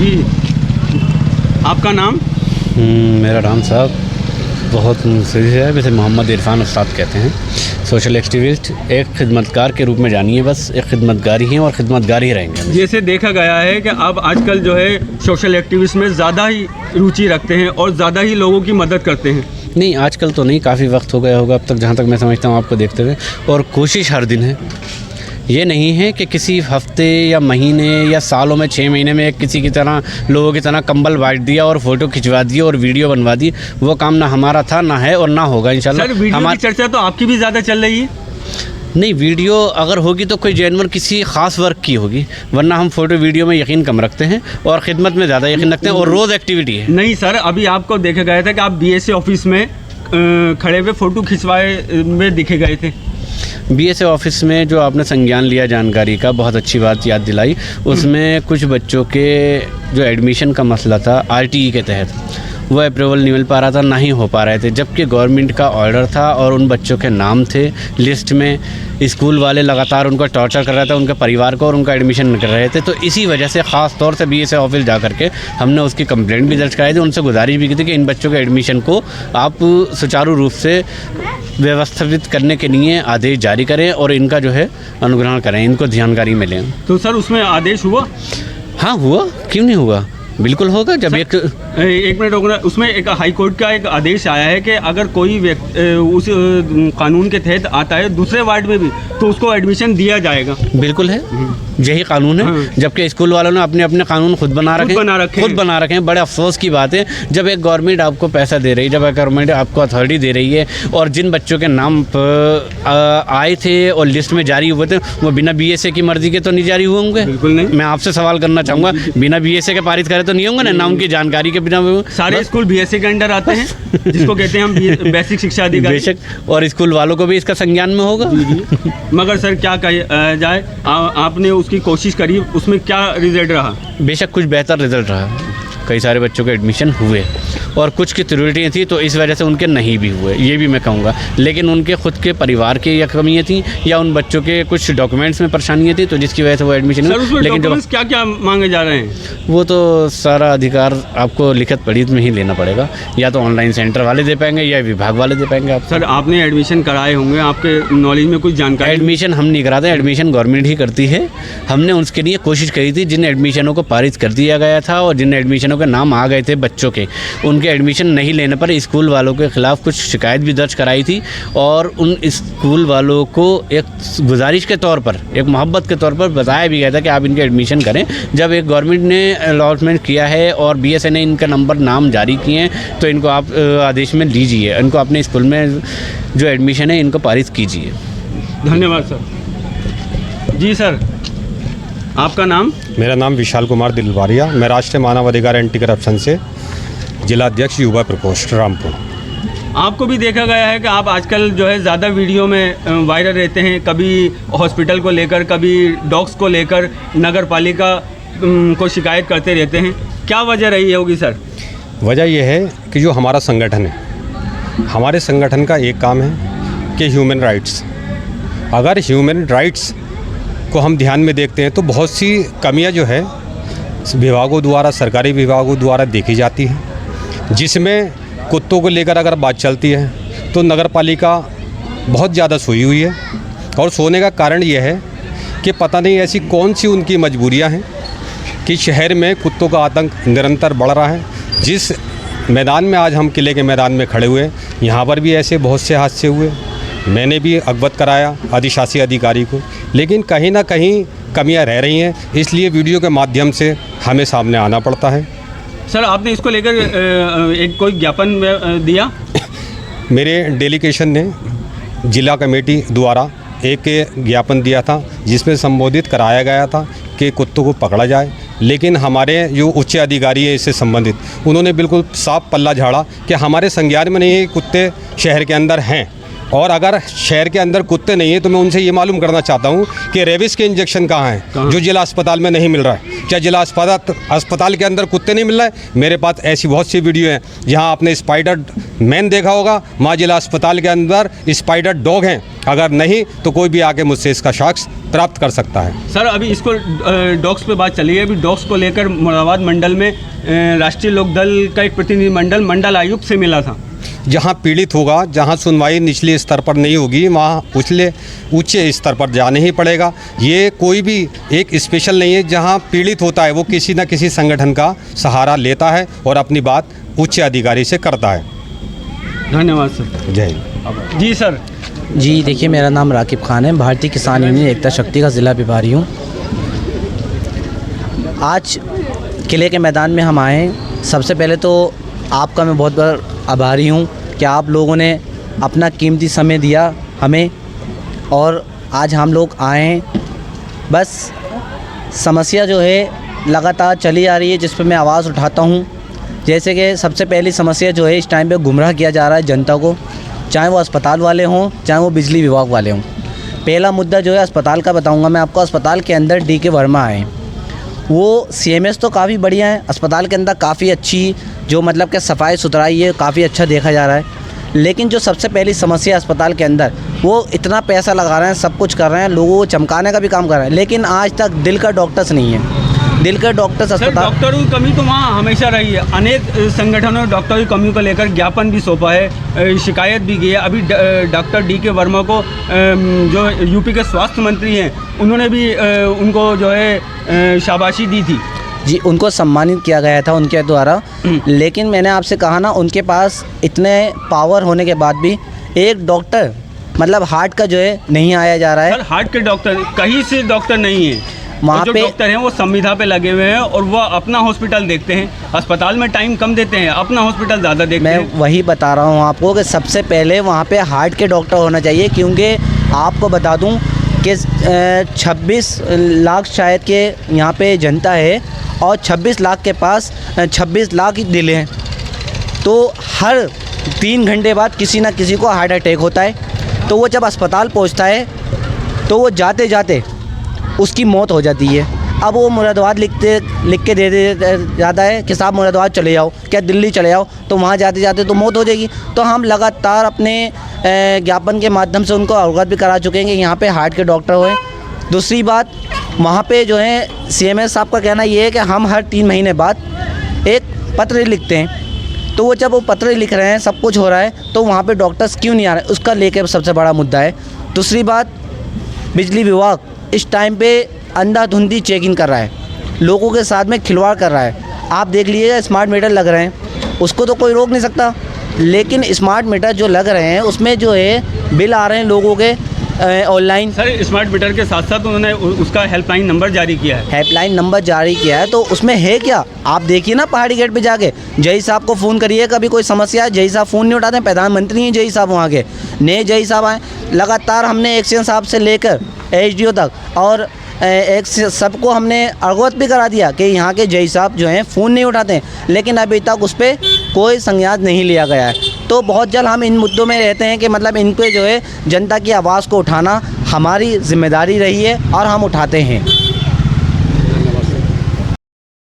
जी, आपका नाम? मेरा नाम साहब बहुत सही है, वैसे मोहम्मद इरफान उस्ताद कहते हैं। सोशल एक्टिविस्ट, एक खिदमतगार के रूप में जानिए, बस एक खिदमतगार ही हैं और खिदमतगार ही रहेंगे। जैसे देखा गया है कि अब आजकल जो है सोशल एक्टिविस्ट में ज़्यादा ही रुचि रखते हैं और ज़्यादा ही लोगों की मदद करते हैं। नहीं, आजकल तो नहीं, काफ़ी वक्त हो गया होगा अब तक, जहाँ तक मैं समझता हूँ आपको देखते हुए, और कोशिश हर दिन है। ये नहीं है कि किसी हफ्ते या महीने या सालों में 6 महीने में एक किसी की तरह लोगों की तरह कंबल बांट दिया और फ़ोटो खिंचवा दी और वीडियो बनवा दी। वो काम ना हमारा था, ना है और ना होगा इंशाल्लाह। सर, वीडियो की चर्चा तो आपकी भी ज़्यादा चल रही है। नहीं, वीडियो अगर होगी तो कोई जेन्युइन किसी ख़ास वर्क की होगी, वरना हम फ़ोटो वीडियो में यकीन कम रखते हैं और ख़िदमत में ज़्यादा यकीन रखते हैं, और रोज़ एक्टिविटी है। नहीं सर, अभी आपको देखा गया था कि आप BSA ऑफिस में खड़े हुए फ़ोटो खिंचवाए में दिखे गए थे। BSA ऑफिस में जो आपने संज्ञान लिया जानकारी का, बहुत अच्छी बात याद दिलाई। उसमें कुछ बच्चों के जो एडमिशन का मसला था RTE के तहत, वो अप्रूवल नहीं मिल पा रहा था, ना ही हो पा रहे थे, जबकि गवर्नमेंट का ऑर्डर था और उन बच्चों के नाम थे लिस्ट में। स्कूल वाले लगातार उनको टॉर्चर कर रहे थे, उनके परिवार को, और उनका एडमिशन नहीं कर रहे थे। तो इसी वजह से ख़ास तौर से BSA ऑफिस जा करके हमने उसकी कंप्लेंट भी दर्ज कराई थी, उनसे गुजारिश भी की थी कि इन बच्चों के एडमिशन को आप सुचारू रूप से व्यवस्थित करने के लिए आदेश जारी करें और इनका जो है अनुग्रहण करें, इनको जानकारी मिले। तो सर उसमें आदेश हुआ? हाँ हुआ, क्यों नहीं हुआ, बिल्कुल होगा। जब एक मिनट होगा, उसमें एक हाई कोर्ट का एक आदेश आया है कि अगर कोई व्यक्ति उस कानून के तहत आता है दूसरे वार्ड में भी, तो उसको एडमिशन दिया जाएगा। बिल्कुल है, यही कानून है। जबकि स्कूल वालों ने अपने अपने कानून खुद बना रखे हैं। बड़े अफसोस की बात है, जब एक गवर्नमेंट आपको पैसा दे रही है, जब एक गवर्नमेंट आपको अथॉरिटी दे रही है, और जिन बच्चों के नाम आए थे और लिस्ट में जारी हुए थे, वो बिना BSA की मर्जी के तो नहीं जारी हुए होंगे। बिल्कुल नहीं। मैं आपसे सवाल करना चाहूँगा, बिना BSA के पारित करे तो नहीं होंगे ना उनकी जानकारी के बिना। सारे स्कूल BSA के अंडर आते हैं, जिसको कहते हैं हम बेसिक शिक्षा अधिकारी। बेशक, और स्कूल वालों को भी इसका संज्ञान में होगा। जी। मगर सर क्या कहा जाए, आपने उसकी कोशिश करी, उसमें क्या रिजल्ट रहा? बेशक कुछ बेहतर रिजल्ट रहा, कई सारे बच्चों के एडमिशन हुए, और कुछ की त्रुटियाँ थी तो इस वजह से उनके नहीं भी हुए, ये भी मैं कहूँगा। लेकिन उनके खुद के परिवार की या कमियाँ थी, या उन बच्चों के कुछ डॉक्यूमेंट्स में परेशानियाँ थी, तो जिसकी वजह से वो एडमिशन हुए। लेकिन क्या क्या मांगे जा रहे हैं? वो तो सारा अधिकार आपको लिखित पढ़ित में ही लेना पड़ेगा, या तो ऑनलाइन सेंटर वाले दे पाएंगे या विभाग वाले दे पाएंगे। आप सर आपने एडमिशन कराए होंगे, आपके नॉलेज में कुछ जानकारी? एडमिशन हम नहीं कराते, एडमिशन गवर्नमेंट ही करती है। हमने उसके लिए कोशिश करी थी, जिन एडमिशनों को पारित कर दिया गया था और जिन एडमिशनों के नाम आ गए थे बच्चों के, उनके एडमिशन नहीं लेने पर स्कूल वालों के खिलाफ कुछ शिकायत भी दर्ज कराई थी, और उन स्कूल वालों को एक गुजारिश के तौर पर, एक मोहब्बत के तौर पर बताया भी गया था कि आप इनके एडमिशन करें। जब एक गवर्नमेंट ने अलॉटमेंट किया है और BSA ने इनका नाम जारी किए हैं, तो इनको आप आदेश में लीजिए, इनको अपने स्कूल में जो एडमिशन है इनको पारित कीजिए। धन्यवाद सर। जी सर, आपका नाम? मेरा नाम विशाल कुमार दिलवारिया, मैं राष्ट्रीय मानव अधिकार एंटी करप्शन से जिला अध्यक्ष युवा प्रकोष्ठ रामपुर। आपको भी देखा गया है कि आप आजकल जो है ज़्यादा वीडियो में वायरल रहते हैं, कभी हॉस्पिटल को लेकर, कभी डॉग्स को लेकर, नगर पालिका को शिकायत करते रहते हैं। क्या वजह रही होगी सर? वजह यह है कि जो हमारा संगठन है, हमारे संगठन का एक काम है कि ह्यूमन राइट्स, अगर ह्यूमन राइट्स को हम ध्यान में देखते हैं तो बहुत सी कमियां जो है विभागों द्वारा, सरकारी विभागों द्वारा देखी जाती हैं, जिसमें कुत्तों को लेकर अगर बात चलती है तो नगर पालिका बहुत ज़्यादा सोई हुई है, और सोने का कारण यह है कि पता नहीं ऐसी कौन सी उनकी मजबूरियां हैं कि शहर में कुत्तों का आतंक निरंतर बढ़ रहा है। जिस मैदान में आज हम किले के मैदान में खड़े हुए, यहाँ पर भी ऐसे बहुत से हादसे हुए, मैंने भी अवगत कराया अधिशासी अधिकारी को, लेकिन कहीं ना कहीं कमियां रह रही हैं, इसलिए वीडियो के माध्यम से हमें सामने आना पड़ता है। सर आपने इसको लेकर एक कोई ज्ञापन दिया? मेरे डेलीगेशन ने जिला कमेटी द्वारा एक ज्ञापन दिया था, जिसमें संबोधित कराया गया था कि कुत्तों को पकड़ा जाए, लेकिन हमारे जो उच्च अधिकारी है इससे संबंधित, उन्होंने बिल्कुल साफ पल्ला झाड़ा कि हमारे संज्ञान में नहीं कुत्ते शहर के अंदर हैं, और अगर शहर के अंदर कुत्ते नहीं हैं तो मैं उनसे ये मालूम करना चाहता हूँ कि रेबिस के इंजेक्शन कहाँ हैं, जो जिला अस्पताल में नहीं मिल रहा है। क्या जिला अस्पताल के अंदर कुत्ते नहीं मिल रहे? मेरे पास ऐसी बहुत सी वीडियो हैं जहां आपने स्पाइडर मैन देखा होगा, वहाँ जिला अस्पताल के अंदर स्पाइडर डॉग हैं। अगर नहीं तो कोई भी आके मुझसे इसका साक्ष्य प्राप्त कर सकता है। सर अभी इसको डॉग्स पे बात चली है, अभी डॉग्स को लेकर मुरादाबाद मंडल में राष्ट्रीय लोकदल का एक प्रतिनिधिमंडल मंडल आयुक्त से मिला था। जहाँ पीड़ित होगा, जहाँ सुनवाई निचले स्तर पर नहीं होगी, वहाँ उच्च स्तर पर जाने ही पड़ेगा। ये कोई भी एक स्पेशल नहीं है। जहाँ पीड़ित होता है वो किसी न किसी संगठन का सहारा लेता है और अपनी बात उच्च अधिकारी से करता है। धन्यवाद सर। जय हिंद। जी सर। जी देखिए, मेरा नाम राकिब खान है, भारतीय किसान यूनियन एकता शक्ति का ज़िला प्रभारी हूँ। आज किले के मैदान में हम आए हैं। सबसे पहले तो आपका मैं बहुत बहुत आभारी हूँ कि आप लोगों ने अपना कीमती समय दिया हमें और आज हम लोग आए हैं। बस समस्या जो है लगातार चली आ रही है, जिस पर मैं आवाज़ उठाता हूँ। जैसे कि सबसे पहली समस्या जो है, इस टाइम पे गुमराह किया जा रहा है जनता को, चाहे वो अस्पताल वाले हों, चाहे वो बिजली विभाग वाले हों। पहला मुद्दा जो है अस्पताल का बताऊंगा मैं आपको। अस्पताल के अंदर DK वर्मा आए, वो CMS तो काफ़ी बढ़िया है, अस्पताल के अंदर काफ़ी अच्छी जो मतलब कि सफाई सुथराई है, काफ़ी अच्छा देखा जा रहा है। लेकिन जो सबसे पहली समस्या अस्पताल के अंदर, वो इतना पैसा लगा रहे हैं, सब कुछ कर रहे हैं, लोगों को चमकाने का भी काम कर रहे हैं, लेकिन आज तक दिल का डॉक्टर्स नहीं है। दिल के डॉक्टर्स अस्पताल, डॉक्टरों की कमी तो वहाँ हमेशा रही है। अनेक संगठनों ने डॉक्टरों की कमी को लेकर ज्ञापन भी सौंपा है, शिकायत भी की है। अभी डॉक्टर DK वर्मा को जो यूपी के स्वास्थ्य मंत्री हैं, उन्होंने भी उनको जो है शाबाशी दी थी। जी, उनको सम्मानित किया गया था उनके द्वारा। लेकिन मैंने आपसे कहा ना, उनके पास इतने पावर होने के बाद भी एक डॉक्टर मतलब हार्ट का जो है नहीं आया जा रहा है। सर हार्ट के डॉक्टर कहीं से डॉक्टर नहीं है। वहाँ पे डॉक्टर हैं वो संविधा पे लगे हुए हैं और वो अपना हॉस्पिटल देखते हैं। अस्पताल में टाइम कम देते हैं, अपना हॉस्पिटल ज़्यादा देखते हैं। मैं वही बता रहा हूँ आपको कि सबसे पहले वहाँ पे हार्ट के डॉक्टर होना चाहिए, क्योंकि आपको बता दूँ कि 26 लाख शायद के यहाँ पे जनता है और 26 लाख के पास 26 लाख ही दिल हैं। तो हर 3 घंटे बाद किसी न किसी को हार्ट अटैक होता है। तो वो जब अस्पताल पहुँचता है तो वो जाते जाते उसकी मौत हो जाती है। अब वो मुरादाबाद लिख के दे जाता है कि साहब मुरादाबाद चले जाओ, क्या दिल्ली चले जाओ, तो वहाँ जाते जाते तो मौत हो जाएगी। तो हम लगातार अपने ज्ञापन के माध्यम से उनको अवगत भी करा चुके हैं कि यहाँ पे हार्ट के डॉक्टर हुए। दूसरी बात, वहाँ पे जो है CMS साहब का कहना ये है कि हम हर 3 महीने बाद एक पत्र लिखते हैं। तो वो जब वो पत्र लिख रहे हैं, सब कुछ हो रहा है, तो वहाँ पे डॉक्टर्स क्यों नहीं आ रहे, उसका लेके सबसे बड़ा मुद्दा है। दूसरी बात, बिजली विभाग इस टाइम पे अंधाधुंधी चेकिंग कर रहा है, लोगों के साथ में खिलवाड़ कर रहा है। आप देख लीजिएगा, स्मार्ट मीटर लग रहे हैं, उसको तो कोई रोक नहीं सकता, लेकिन स्मार्ट मीटर जो लग रहे हैं उसमें जो है बिल आ रहे हैं लोगों के ऑनलाइन। सर स्मार्ट मीटर के साथ साथ उन्होंने उसका हेल्पलाइन नंबर जारी किया है। हेल्पलाइन नंबर जारी किया है, तो उसमें है क्या, आप देखिए ना पहाड़ी गेट पे जाके जय साहब को फ़ोन करिए, कभी कोई समस्या है जय साहब फ़ोन नहीं उठाते हैं। प्रधानमंत्री हैं जय साहब, वहाँ के नए जय साहब आए। लगातार हमने एक्शन साहब से लेकर HDO तक और एक सबको हमने अवगत भी करा दिया कि यहाँ के जय साहब जो हैं फ़ोन नहीं उठाते हैं, लेकिन अभी तक उस पर कोई संज्ञान नहीं लिया गया है। तो बहुत जल्द हम इन मुद्दों में रहते हैं कि मतलब इन पे जो है जनता की आवाज़ को उठाना हमारी जिम्मेदारी रही है और हम उठाते हैं।